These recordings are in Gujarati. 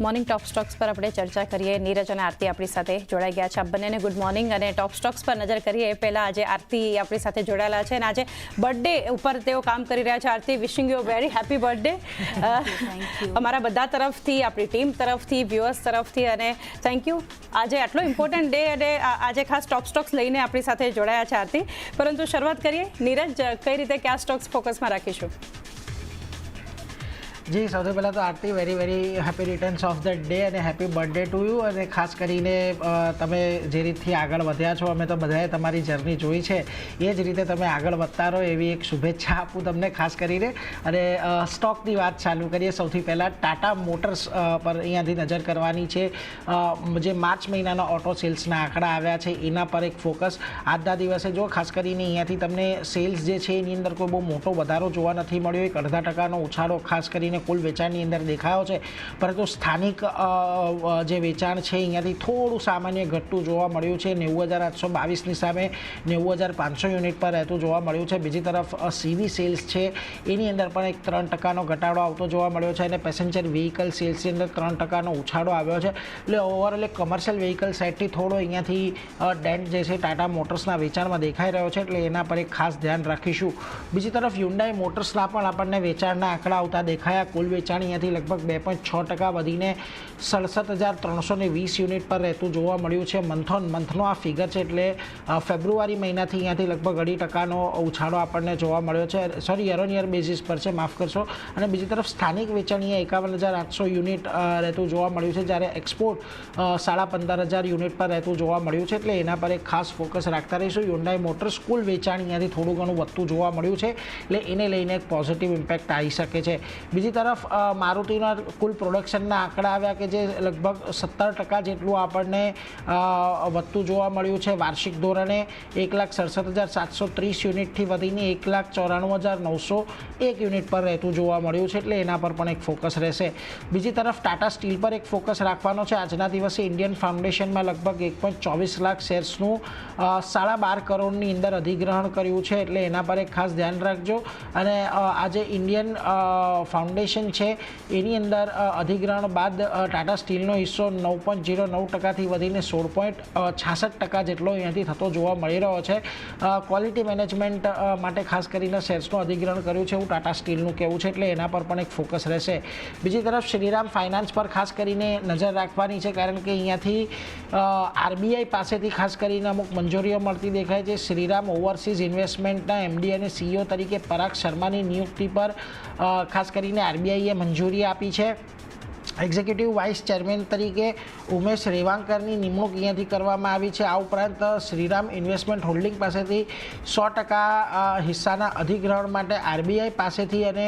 મોર્નિંગ ટોપ સ્ટોક્સ પર આપણે ચર્ચા કરીએ. નીરજ અને આરતી આપણી સાથે જોડાઈ ગયા છે. આપ બંનેને ગુડ મોર્નિંગ. અને ટોપ સ્ટોક્સ પર નજર કરીએ એ પહેલાં આજે આરતી આપણી સાથે જોડાયેલા છે અને આજે બર્થડે ઉપર તેઓ કામ કરી રહ્યા છે. Aarti, wishing you very happy birthday અમારા બધા તરફથી, આપણી ટીમ તરફથી, વ્યુઅર્સ તરફથી, અને થેન્ક યુ. આજે આટલો ઇમ્પોર્ટન્ટ ડે અને આજે ખાસ ટોપ સ્ટોક્સ લઈને આપણી સાથે જોડાયા છે આરતી. પરંતુ શરૂઆત કરીએ. નીરજ, કઈ રીતે કયા સ્ટોક્સ ફોકસમાં રાખીશું? જી, સૌથી પહેલાં તો Aarti very happy returns of the day અને હેપી બર્થડે ટુ યુ. અને ખાસ કરીને તમે જે રીતથી આગળ વધ્યા છો, અમે તો બધાએ તમારી જર્ની જોઈ છે, એ જ રીતે તમે આગળ વધતા રહો એવી એક શુભેચ્છા આપું તમને ખાસ કરીને. અને સ્ટોકની વાત ચાલુ કરીએ. સૌથી પહેલાં ટાટા મોટર્સ પર અહીંયાથી નજર કરવાની છે. જે માર્ચ મહિનાના ઓટો સેલ્સના આંકડા આવ્યા છે એના પર એક ફોકસ આજના દિવસે જો ખાસ કરીને અહીંયાથી તમને સેલ્સ જે છે એની અંદર કોઈ બહુ મોટો વધારો જોવા નથી મળ્યો. એક 0.5% ઉછાળો ખાસ કરીને કુલ વેચાણની અંદર દેખાયો છે, પરંતુ સ્થાનિક જે વેચાણ છે અહીંયાથી થોડું સામાન્ય ઘટતું જોવા મળ્યું છે. 90,822ની સામે 90,500 યુનિટ પર રહેતું જોવા મળ્યું છે. બીજી તરફ સીવી સેલ્સ છે એની અંદર પણ એક 3% ઘટાડો આવતો જોવા મળ્યો છે. અને પેસેન્જર વ્હીકલ સેલ્સની અંદર 3% ઉછાળો આવ્યો છે. એટલે ઓવરઓલ એક કમર્શિયલ વ્હીકલ સાઇડથી થોડો અહીંયાથી ડેન્ટ જે છે ટાટા મોટર્સના વેચાણમાં દેખાઈ રહ્યો છે, એટલે એના પર એક ખાસ ધ્યાન રાખીશું. બીજી તરફ હ્યુન્ડાઈ મોટર્સના પણ આપણને વેચાણના આંકડા આવતા દેખાયા. કુલ વેચાણ અહીંયાથી લગભગ 2.6% વધીને 67,320 યુનિટ પર રહેતું જોવા મળ્યું છે. મંથનો આ ફિગર છે, એટલે ફેબ્રુઆરી મહિનાથી અહીંયાથી લગભગ 2.5%નો ઉછાળો આપણને જોવા મળ્યો છે. Sorry, year on year basis પર છે, માફ કરશો. અને બીજી તરફ સ્થાનિક વેચાણ અહીંયા 51,800 યુનિટ રહેતું જોવા મળ્યું છે, જ્યારે એક્સપોર્ટ 15,500 યુનિટ પર રહેતું જોવા મળ્યું છે. એટલે એના પર એક ખાસ ફોકસ રાખતા રહીશું. હ્યુન્ડાઈ મોટર્સ કુલ વેચાણ અહીંયાથી થોડું ઘણું વધતું જોવા મળ્યું છે, એટલે એને લઈને એક પોઝિટિવ ઇમ્પેક્ટ આવી શકે છે. બીજી તરફ મારુતિના કુલ પ્રોડક્શનના આંકડા આવ્યા કે જે લગભગ 17% જેટલું આપણને વધતું જોવા મળ્યું છે. વાર્ષિક ધોરણે 1,67,730 યુનિટથી વધીને 1,94,901 યુનિટ પર રહેતું જોવા મળ્યું છે, એટલે એના પર પણ એક ફોકસ રહેશે. બીજી તરફ ટાટા સ્ટીલ પર એક ફોકસ રાખવાનો છે. આજના દિવસે ઇન્ડિયન ફાઉન્ડેશનમાં લગભગ 1.24 લાખ શેર્સનું 12.5 કરોડની અંદર અધિગ્રહણ કર્યું છે, એટલે એના પર એક ખાસ ધ્યાન રાખજો. અને આજે ઇન્ડિયન ફાઉન્ડેશન છે એની અંદર અધિગ્રહણ બાદ ટાટા સ્ટીલનો હિસ્સો 9.09%થી વધીને 16.66% જેટલો અહીંયાથી થતો જોવા મળી રહ્યો છે. ક્વોલિટી મેનેજમેન્ટ માટે ખાસ કરીને શેર્સનું અધિગ્રહણ કર્યું છે એવું ટાટા સ્ટીલનું કહેવું છે, એટલે એના પર પણ એક ફોકસ રહેશે. બીજી તરફ શ્રીરામ ફાઇનાન્સ પર ખાસ કરીને નજર રાખવાની છે, કારણ કે અહીંયાથી આરબીઆઈ પાસેથી ખાસ કરીને અમુક મંજૂરીઓ મળતી દેખાય છે. શ્રીરામ ઓવરસીઝ ઇન્વેસ્ટમેન્ટના એમડી અને સીઈઓ તરીકે પરાગ શર્માની નિયુક્તિ પર ખાસ કરીને આરબીઆઈએ મંજૂરી આપી છે. એક્ઝિક્યુટિવ વાઇસ ચેરમેન તરીકે ઉમેશ રેવાંકરની નિમણૂક અહીંયાથી કરવામાં આવી છે. આ ઉપરાંત શ્રીરામ ઇન્વેસ્ટમેન્ટ હોલ્ડિંગ પાસેથી 100% હિસ્સાના અધિગ્રહણ માટે આરબીઆઈ પાસેથી અને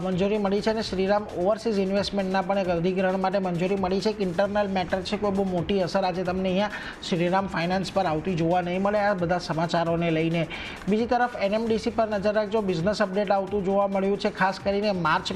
મંજૂરી મળી છે. અને શ્રીરામ ઓવરસીઝ ઇન્વેસ્ટમેન્ટના પણ એક અધિગ્રહણ માટે મંજૂરી મળી છે. એક ઇન્ટરનલ મેટર છે, કોઈ બહુ મોટી અસર આજે તમને અહીંયા શ્રીરામ ફાઇનાન્સ પર આવતી જોવા નહીં મળે આ બધા સમાચારોને લઈને. બીજી તરફ એનએમડીસી પર નજર રાખજો. બિઝનેસ અપડેટ આવતું જોવા મળ્યું છે. ખાસ કરીને માર્ચ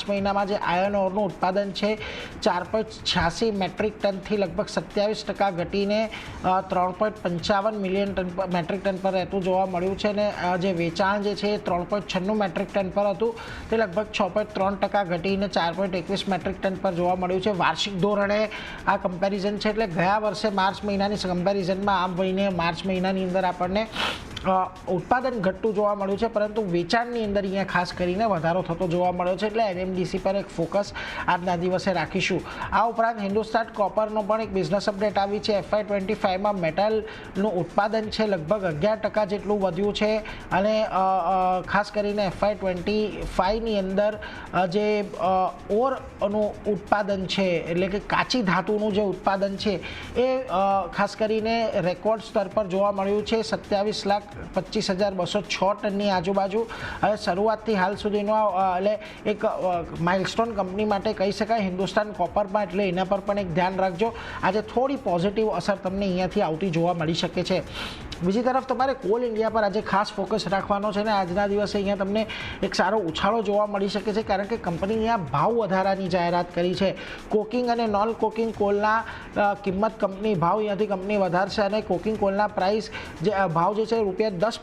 મહિનામાં જે આયર્ન ઓરનું ઉત્પાદન છે 4.86 મેટ્રિક ટનથી લગભગ 27% ઘટીને 3.55 મિલિયન મેટ્રિક ટન પર રહેતું જોવા મળ્યું છે. અને જે વેચાણ જે છે 3.96 મેટ્રિક ટન પર હતું તે લગભગ 6.3% ઘટીને 4.21 મેટ્રિક ટન પર જોવા મળ્યું છે. વાર્ષિક ધોરણે આ કમ્પેરિઝન છે, એટલે ગયા વર્ષે માર્ચ મહિનાની કમ્પેરિઝનમાં આ મહિને માર્ચ મહિનાની અંદર આપણને ઉત્પાદન ઘટતું જોવા મળ્યું છે, પરંતુ વેચાણની અંદર અહીંયા ખાસ કરીને વધારો થતો જોવા મળ્યો છે, એટલે એનએમડીસી પર એક ફોકસ આજના દિવસે રાખીશું. આ ઉપરાંત હિન્દુસ્તાન કોપરનો પણ એક બિઝનેસ અપડેટ આવી છે. FY25માં મેટલનું ઉત્પાદન છે લગભગ 11% જેટલું વધ્યું છે. અને ખાસ કરીને FY25ની અંદર જે ઓરનું ઉત્પાદન છે, એટલે કે કાચી ધાતુનું જે ઉત્પાદન છે એ ખાસ કરીને રેકોર્ડ સ્તર પર જોવા મળ્યું છે. 27,25,206 ટનની આજુબાજુ. હવે શરૂઆતથી હાલ સુધીનો એટલે એક માઇલસ્ટોન કંપની માટે કહી શકાય હિન્દુસ્તાન કોપરમાં, એટલે એના પર પણ એક ધ્યાન રાખજો. આજે થોડી પોઝિટિવ અસર તમને અહીંયાથી આવતી જોવા મળી શકે છે. બીજી તરફ તમારે કોલ ઇન્ડિયા પર આજે ખાસ ફોકસ રાખવાનો છે. ને આજના દિવસે અહીંયા તમને એક સારો ઉછાળો જોવા મળી શકે છે, કારણ કે કંપનીએ આ ભાવ વધારાની જાહેરાત કરી છે. કોકિંગ અને નોન કોકિંગ કોલના કિંમત કંપની ભાવ અહીંયાથી કંપની વધારશે. અને કોકિંગ કોલના પ્રાઇસ જે ભાવ જે છે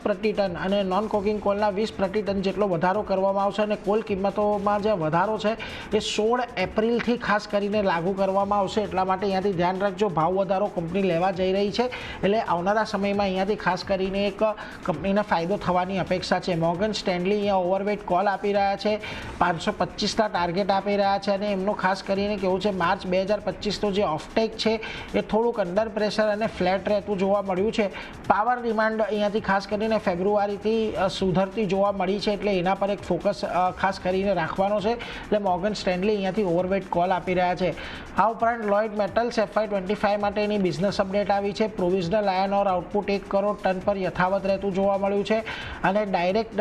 પ્રતિ ટન અને નોન કોકિંગ કોલના 20 પ્રતિ ટન જેટલો વધારો કરવામાં આવશે અને કોલ કિંમતોમાં જે વધારો છે એ 16 એપ્રિલથી ખાસ કરીને લાગુ કરવામાં આવશે. એટલા માટે અહીંયાથી ધ્યાન રાખજો, ભાવ વધારો કંપની લેવા જઈ રહી છે એટલે આવનારા સમયમાં અહીંયાથી ખાસ કરીને એક કંપનીને ફાયદો થવાની અપેક્ષા છે. મોર્ગન સ્ટેનલી અહીંયા ઓવરવેટ કોલ આપી રહ્યા છે, 525ના ટાર્ગેટ આપી રહ્યા છે અને એમનું ખાસ કરીને કેવું છે માર્ચ 2025 જે ઓફટેક છે એ થોડુંક અંડર પ્રેશર અને ફ્લેટ રહેતું જોવા મળ્યું છે. પાવર ડિમાન્ડ અહીંયાથી ખાસ કરીને ફેબ્રુઆરીથી સુધરતી જોવા મળી છે એટલે એના પર એક ફોકસ ખાસ કરીને રાખવાનો છે. એટલે મોર્ગન સ્ટેનલી અહીંયાથી ઓવરવેટ કોલ આપી રહ્યા છે. આ ઉપરાંત લોઇડ મેટલ્સ FY25 માટેની બિઝનેસ અપડેટ આવી છે. પ્રોવિઝનલ આયર્ન ઓર આઉટપુટ 1 કરોડ ટન પર યથાવત રહેતું જોવા મળ્યું છે અને ડાયરેક્ટ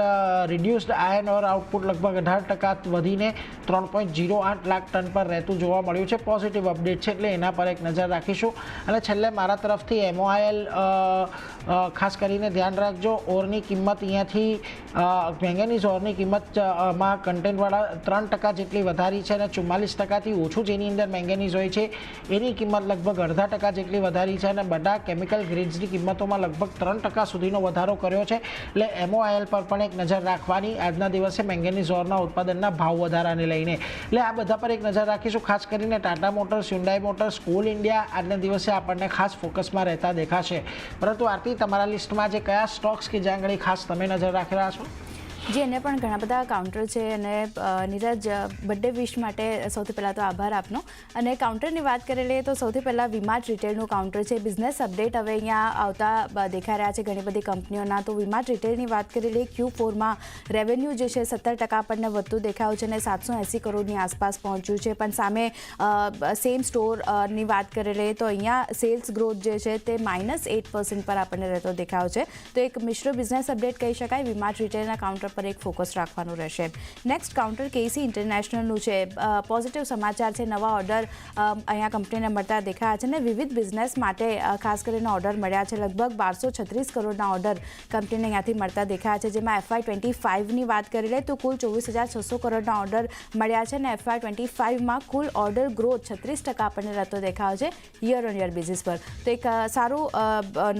રિડ્યુસ્ડ આયર્ન ઓર આઉટપુટ લગભગ 18% વધીને 3.08 લાખ ટન પર રહેતું જોવા મળ્યું છે. પોઝિટિવ અપડેટ છે એટલે એના પર એક નજર રાખીશું. અને છેલ્લે મારા તરફથી MOIL ખાસ કરીને ધ્યાન રાખજો. ઓરની કિંમત અહીંયાથી મેંગેનીઝ ઓરની કિંમતમાં કન્ટેન્ટવાળા 3% જેટલી વધારી છે અને 44%થી ઓછું જેની અંદર મેંગેનીઝ હોય છે એની કિંમત લગભગ 0.5% જેટલી વધારી છે અને બધા કેમિકલ ગ્રેડ્સની કિંમતોમાં લગભગ 3% સુધીનો વધારો કર્યો છે. એટલે MOIL પર પણ એક નજર રાખવાની આજના દિવસે મેંગેનીઝ ઓરના ઉત્પાદનના ભાવ વધારાને લઈને. એટલે આ બધા પર એક નજર રાખીશું. ખાસ કરીને Tata motors, Hyundai motors, call India આજના દિવસે આપણને ખાસ ફોકસમાં રહેતા દેખાશે. પરંતુ આરતી, તમારા લિસ્ટમાં જે કયા સ્ટોક્સ કે જ્યાં આગળ ખાસ તમે નજર રાખી રહ્યા છો? જી, એને પણ ઘણા બધા કાઉન્ટર છે અને નીરજ, બર્થડે વિશ માટે સૌથી પહેલાં તો આભાર આપનો. અને કાઉન્ટરની વાત કરી લઈએ તો સૌથી પહેલાં વીમાર્ટ રિટેલનું કાઉન્ટર છે. બિઝનેસ અપડેટ હવે અહીંયા આવતા દેખાઈ રહ્યા છે ઘણી બધી કંપનીઓના. તો વીમાર્ટ રિટેલની વાત કરી લઈએ, Q4માં રેવન્યુ જે છે 17% આપણને વધતું દેખાયું છે અને 780 કરોડની આસપાસ પહોંચ્યું છે. પણ સામે સેમ સ્ટોરની વાત કરી લઈએ તો અહીંયા સેલ્સ ગ્રોથ જે છે તે -8% પર આપણને રહેતો દેખાયો છે. તો એક મિશ્ર બિઝનેસ અપડેટ કહી શકાય. વીમાર્ટ રિટેલના કાઉન્ટર પર એક ફોકસ રાખવાનું રહેશે. નેક્સ્ટ કાઉન્ટર KC ઇન્ટરનેશનલનું છે. પોઝિટિવ સમાચાર છે, નવા ઓર્ડર અહીંયા કંપનીને મળતા દેખાયા છે અને વિવિધ બિઝનેસ માટે ખાસ કરીને ઓર્ડર મળ્યા છે. લગભગ 1236 કરોડના ઓર્ડર કંપનીને અહીંયાથી મળતા દેખાયા છે. જેમાં FY25ની વાત કરી લે તો કુલ 24,600 કરોડના ઓર્ડર મળ્યા છે અને FY25માં કુલ ઓર્ડર ગ્રોથ 36% આપણને રહેતો દેખાયો છે યર ઓન યર બેઝિસ પર. તો એક સારું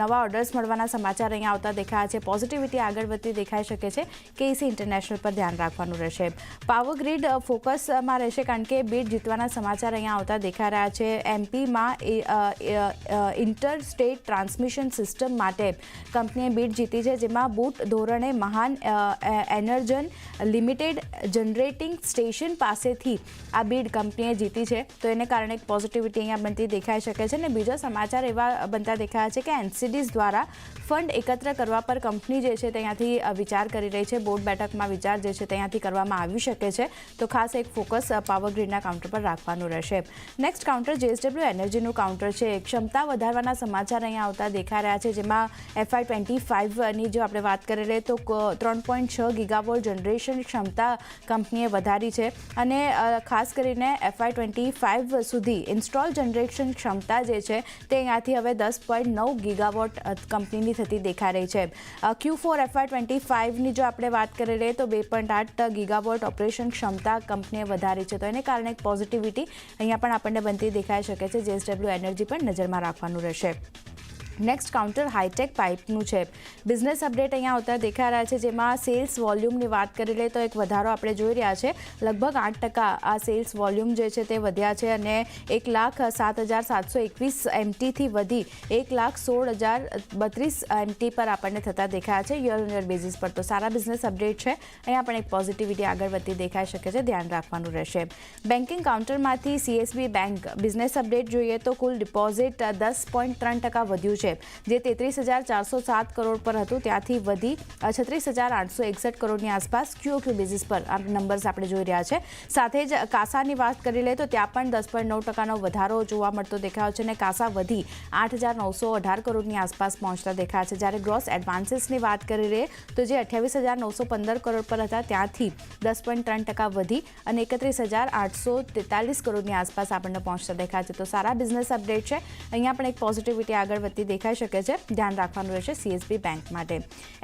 નવા ઓર્ડર્સ મળવાના સમાચાર અહીંયા આવતા દેખાયા છે. પોઝિટિવિટી આગળ વધતી દેખાઈ શકે છે. KC ઇન્ટરનેશનલ પર ધ્યાન રાખવાનું રહેશે. પાવર ગ્રીડ ફોકસમાં રહેશે કારણ કે બીડ જીતવાના સમાચાર અહીંયા આવતા દેખાઈ રહ્યા છે. MPમાં ઇન્ટર સ્ટેટ ટ્રાન્સમિશન સિસ્ટમ માટે કંપનીએ બીડ જીતી છે, જેમાં બૂટ ધોરણે મહાન એનર્જન લિમિટેડ જનરેટિંગ સ્ટેશન પાસેથી આ બીડ કંપનીએ જીતી છે. તો એને કારણે એક પોઝિટિવિટી અહીંયા બનતી દેખાઈ શકે છે. અને બીજો સમાચાર એવા બનતા દેખાયા છે કે NCDs દ્વારા ફંડ એકત્ર કરવા પર કંપની જે છે ત્યાંથી વિચાર કરી રહી છે. બોર્ડ બેઠકમાં વિચાર જે છે ત્યાંથી કરવામાં આવી શકે છે. તો ખાસ એક ફોકસ પાવર ગ્રીડના કાઉન્ટર પર રાખવાનું રહેશે. નેક્સ્ટ કાઉન્ટર JSW એનર્જીનું કાઉન્ટર છે. ક્ષમતા વધારવાના સમાચાર અહીંયા આવતા દેખાઈ રહ્યા છે, જેમાં FY25ની જો આપણે વાત કરી લઈએ તો 3.6 ગીગાવોલ્ટ જનરેશન ક્ષમતા કંપનીએ વધારી છે અને ખાસ કરીને FY25 સુધી ઇન્સ્ટોલ જનરેશન ક્ષમતા જે છે તે અહીંયાથી હવે 10.9 ગીગાવોટ કંપનીની થતી દેખાઈ રહી છે. Q4 FY25ની જો આપણે વાત કરી લઈએ તો 2.8 ગીગાવોટ ઓપરેશન ક્ષમતા કંપનીએ વધારી છે. તો એને કારણે એક પોઝિટિવિટી અહીંયા પણ આપણને બનતી દેખાઈ શકે છે. JSW એનર્જી પણ નજરમાં રાખવાનું રહેશે. નેક્સ્ટ કાઉન્ટર હાઈટેક પાઇપનું છે. બિઝનેસ અપડેટ અહીંયા આવતા દેખાઈ રહ્યા છે, જેમાં સેલ્સ વોલ્યુમની વાત કરી લઈએ તો એક વધારો આપણે જોઈ રહ્યા છે. લગભગ 8% આ સેલ્સ વોલ્યુમ જે છે તે વધ્યા છે અને 1,07,721 MTથી વધી 1,16,032 MT પર આપણને થતા દેખાયા છે યર ઓન યર બેઝિસ પર. તો સારા બિઝનેસ અપડેટ છે. અહીંયા પણ એક પોઝિટિવિટી આગળ વધતી દેખાઈ શકે છે, ધ્યાન રાખવાનું રહેશે. બેન્કિંગ કાઉન્ટરમાંથી CSB બેંક બિઝનેસ અપડેટ જોઈએ તો કુલ ડિપોઝિટ 10.3% વધ્યું છે, જે 33,407 કરોડ પર હતું ત્યાંથી વધી 36,861 કરોડની આસપાસ QOQ બેઝિસ પર આ નંબર્સ આપણે જોઈ રહ્યા છે. સાથે જ કાસાની વાત કરી લઈએ તો ત્યાં પણ 10.9%નો વધારો જોવા મળતો દેખાયો છે અને કાસા વધી 8,918 કરોડની આસપાસ પહોંચતા દેખાયા છે. જ્યારે ગ્રોસ એડવાન્સીસની વાત કરી લઈએ તો જે 28,915 કરોડ પર હતા ત્યાંથી 10.3% વધી અને 31,843 કરોડની આસપાસ આપણને પહોંચતા દેખાય છે. તો સારા બિઝનેસ અપડેટ છે. અહીંયા પણ એક પોઝિટિવિટી આગળ વધતી દેખાઈ શકે છે, ધ્યાન રાખવાનું રહેશે CSB બેંક માટે.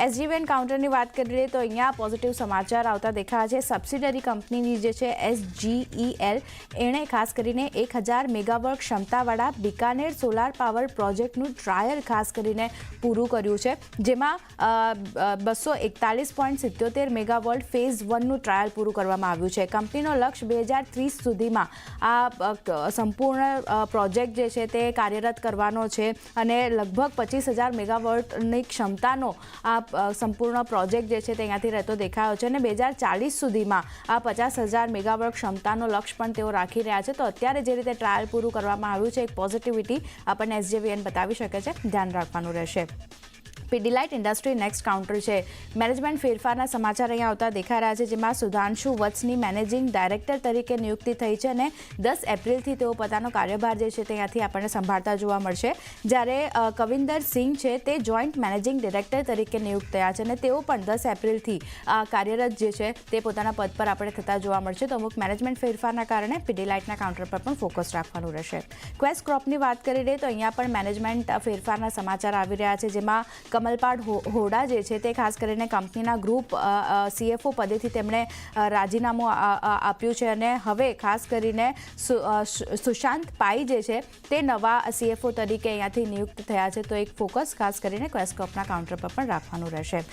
SGVN કાઉન્ટરની વાત કરી લઈએ તો અહીંયા પોઝિટિવ સમાચાર આવતા દેખાયા છે. સબસિડરી કંપનીની જે છે SGEL એણે ખાસ કરીને 1000 મેગાવોટ ક્ષમતાવાળા બિકાનેર સોલાર પાવર પ્રોજેક્ટનું ટ્રાયલ ખાસ કરીને પૂરું કર્યું છે, જેમાં 241.77 મેગાવોટ ફેઝ 1નું ટ્રાયલ પૂરું કરવામાં આવ્યું છે. કંપનીનો લક્ષ્ય 2030 સુધીમાં આ સંપૂર્ણ પ્રોજેક્ટ જે છે તે કાર્યરત કરવાનો છે અને લગભગ 25,000 મેગાવોટની ક્ષમતાનો આ સંપૂર્ણ પ્રોજેક્ટ જે છે તે અહીંયાથી રહેતો દેખાયો છે અને 2040 સુધીમાં આ 50,000 મેગાવોટ ક્ષમતાનો લક્ષ્ય પણ તેઓ રાખી રહ્યા છે. તો અત્યારે જે રીતે ટ્રાયલ પૂરું કરવામાં આવ્યું છે, એક પોઝિટિવિટી આપણને SJVN બતાવી શકે છે, ધ્યાન રાખવાનું રહેશે. પીડીલાઇટ ઇન્ડસ્ટ્રી નેક્સ્ટ કાઉન્ટર છે. મેનેજમેન્ટ ફેરફારના સમાચાર અહીંયા આવતા દેખાઈ રહ્યા છે, જેમાં સુધાંશુ વત્સની મેનેજિંગ ડાયરેક્ટર તરીકે નિયુક્તિ થઈ છે અને 10 એપ્રિલથી તેઓ પોતાનો કાર્યભાર જે છે ત્યાંથી આપણને સંભાળતા જોવા મળશે. જ્યારે કવિન્દર સિંહ છે તે જોઈન્ટ મેનેજિંગ ડિરેક્ટર તરીકે નિયુક્ત થયા છે અને તેઓ પણ 10 એપ્રિલથી કાર્યરત જે છે તે પોતાના પદ પર આપણે થતા જોવા મળશે. તો અમુક મેનેજમેન્ટ ફેરફારના કારણે પીડીલાઇટના કાઉન્ટર પર પણ ફોકસ રાખવાનું રહેશે. ક્વેસ્ટ ક્રોપની વાત કરી લઈએ તો અહીંયા પણ મેનેજમેન્ટ ફેરફારના સમાચાર આવી રહ્યા છે, જેમાં કમલપાડ હોડા જે છે તે ખાસ કરીને કંપનીના ગ્રુપ CFO પદેથી તેમણે રાજીનામું આપ્યું છે અને હવે ખાસ કરીને સુશાંત પાઈ જે છે તે નવા CFO તરીકે અહીંયાથી નિયુક્ત થયા છે. તો એક ફોકસ ખાસ કરીને ક્વેસ્ટકોપના કાઉન્ટર પર પણ રાખવાનું રહેશે.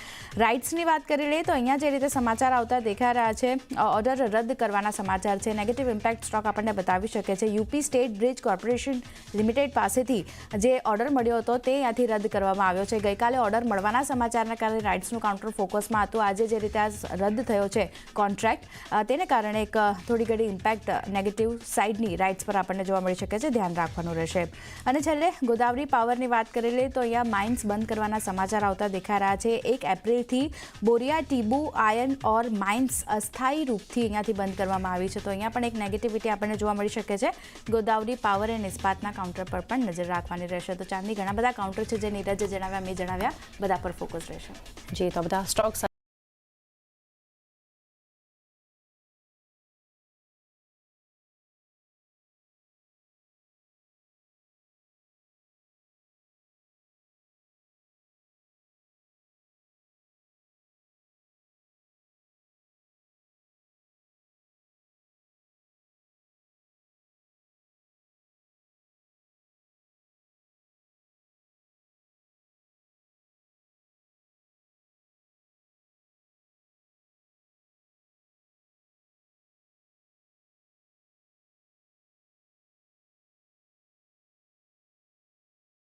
રાઇટ્સની વાત કરી લઈએ તો અહીંયા જે રીતે સમાચાર આવતા દેખાઈ રહ્યા છે, ઓર્ડર રદ કરવાના સમાચાર છે. નેગેટિવ ઇમ્પેક્ટ સ્ટોક આપણને બતાવી શકે છે. UP state bridge corporation limited પાસેથી જે ઓર્ડર મળ્યો હતો તે અહીંયાથી રદ કરવામાં આવ્યો છે. ગઈકાલે ઓર્ડર મળવાના સમાચારના કારણે રાઇટ્સનું કાઉન્ટર ફોકસમાં હતું. આજે જે રીતે આ રદ થયો છે કોન્ટ્રાક્ટ, તેને કારણે એક થોડી ઘણી ઇમ્પેક્ટ નેગેટિવ સાઇડની રાઇટ્સ પર આપણને જોવા મળી શકે છે, ધ્યાન રાખવાનું રહેશે. અને છેલ્લે ગોદાવરી પાવરની વાત કરી લઈએ તો અહીંયા માઇન્સ બંધ કરવાના સમાચાર આવતા દેખાઈ રહ્યા છે. 1 એપ્રિલથી બોરિયા ટીબુ આયર્ન ઓર માઇન્સ અસ્થાયી રૂપથી અહીંયાથી બંધ કરવામાં આવી છે. તો અહીંયા પણ એક નેગેટિવિટી આપણને જોવા મળી શકે છે. ગોદાવરી પાવર અને ઇસ્પાતના કાઉન્ટર પર પણ નજર રાખવાની રહેશે. તો ચાંદની ઘણા બધા કાઉન્ટર છે જે નીરજે જણાવ્યા, મેં જણાવ્યા, બધા પર ફોકસ રહેશે. જી, તો બધા સ્ટોક્સ